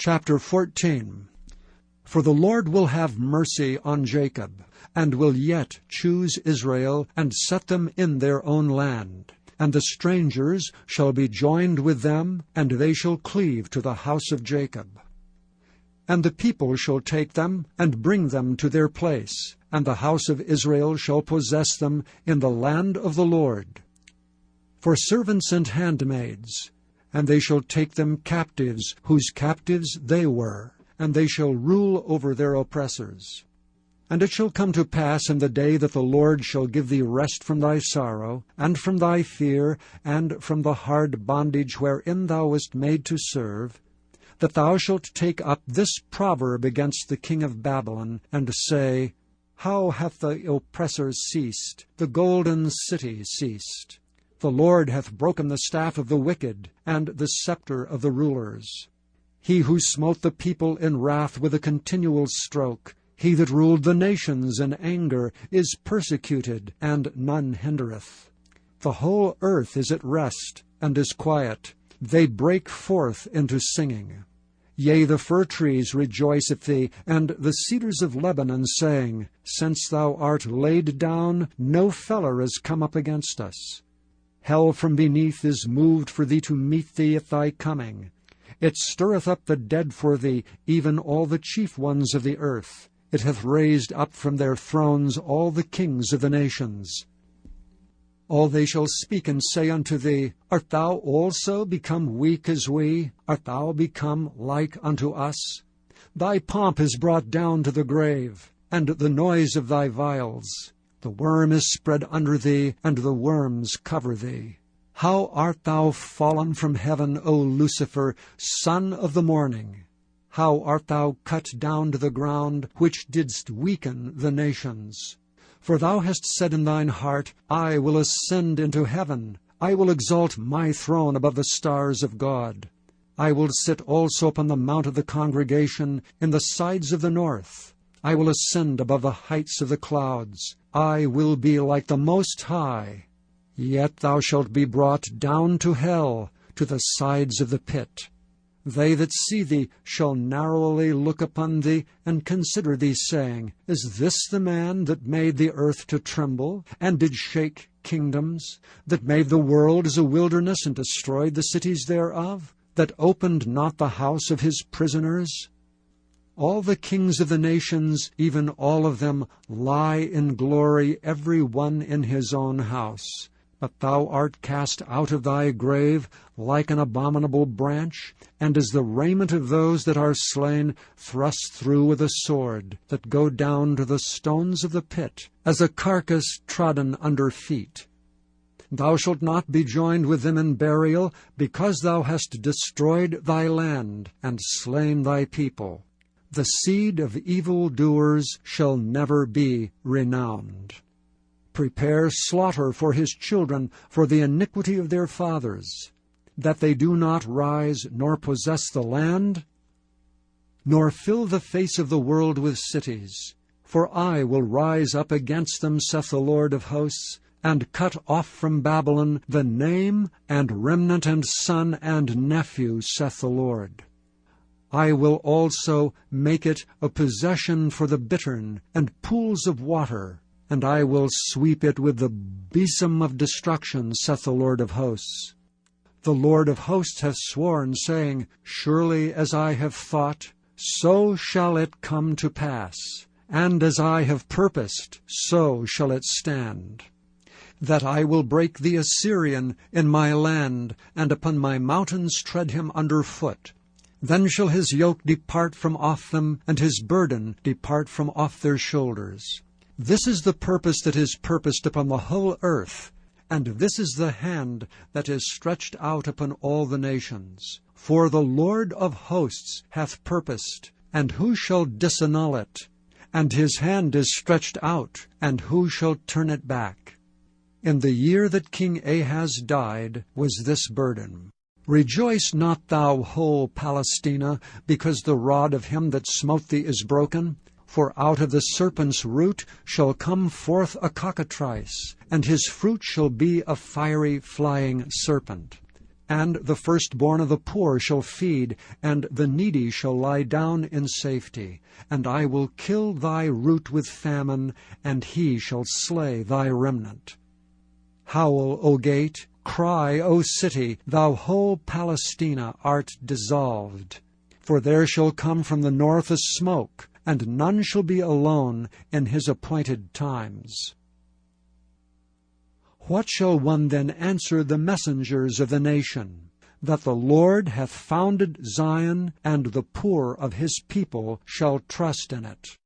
Chapter 14. For the Lord will have mercy on Jacob, and will yet choose Israel, and set them in their own land. And the strangers shall be joined with them, and they shall cleave to the house of Jacob. And the people shall take them, and bring them to their place, and the house of Israel shall possess them in the land of the Lord, for servants and handmaids. And they shall take them captives, whose captives they were, and they shall rule over their oppressors. And it shall come to pass in the day that the Lord shall give thee rest from thy sorrow, and from thy fear, and from the hard bondage wherein thou wast made to serve, that thou shalt take up this proverb against the king of Babylon, and say, How hath the oppressor ceased, the golden city ceased? The Lord hath broken the staff of the wicked, and the sceptre of the rulers. He who smote the people in wrath with a continual stroke, he that ruled the nations in anger, is persecuted, and none hindereth. The whole earth is at rest, and is quiet. They break forth into singing. Yea, the fir trees rejoice at thee, and the cedars of Lebanon, saying, Since thou art laid down, no feller is come up against us. Hell from beneath is moved for thee to meet thee at thy coming. It stirreth up the dead for thee, even all the chief ones of the earth. It hath raised up from their thrones all the kings of the nations. All they shall speak and say unto thee, Art thou also become weak as we? Art thou become like unto us? Thy pomp is brought down to the grave, and the noise of thy vials. The worm is spread under thee, and the worms cover thee. How art thou fallen from heaven, O Lucifer, son of the morning! How art thou cut down to the ground, which didst weaken the nations! For thou hast said in thine heart, I will ascend into heaven. I will exalt my throne above the stars of God. I will sit also upon the mount of the congregation in the sides of the north. I will ascend above the heights of the clouds. I will be like the Most High. Yet thou shalt be brought down to hell, to the sides of the pit. They that see thee shall narrowly look upon thee, and consider thee, saying, Is this the man that made the earth to tremble, and did shake kingdoms, that made the world as a wilderness, and destroyed the cities thereof, that opened not the house of his prisoners? All the kings of the nations, even all of them, lie in glory, every one in his own house. But thou art cast out of thy grave like an abominable branch, and as the raiment of those that are slain, thrust through with a sword, that go down to the stones of the pit, as a carcass trodden under feet. Thou shalt not be joined with them in burial, because thou hast destroyed thy land, and slain thy people. The seed of evildoers shall never be renowned. Prepare slaughter for his children for the iniquity of their fathers, that they do not rise nor possess the land, nor fill the face of the world with cities. For I will rise up against them, saith the Lord of hosts, and cut off from Babylon the name and remnant and son and nephew, saith the Lord. I will also make it a possession for the bittern and pools of water, and I will sweep it with the besom of destruction, saith the Lord of hosts. The Lord of hosts hath sworn, saying, Surely as I have thought, so shall it come to pass, and as I have purposed, so shall it stand. That I will break the Assyrian in my land, and upon my mountains tread him under foot. Then shall his yoke depart from off them, and his burden depart from off their shoulders. This is the purpose that is purposed upon the whole earth, and this is the hand that is stretched out upon all the nations. For the Lord of hosts hath purposed, and who shall disannul it? And his hand is stretched out, and who shall turn it back? In the year that King Ahaz died was this burden. Rejoice not thou, whole Palestina, because the rod of him that smote thee is broken. For out of the serpent's root shall come forth a cockatrice, and his fruit shall be a fiery flying serpent. And the firstborn of the poor shall feed, and the needy shall lie down in safety. And I will kill thy root with famine, and he shall slay thy remnant. Howl, O gate, cry, O city, thou whole Palestina art dissolved. For there shall come from the north a smoke, and none shall be alone in his appointed times. What shall one then answer the messengers of the nation? That the Lord hath founded Zion, and the poor of his people shall trust in it.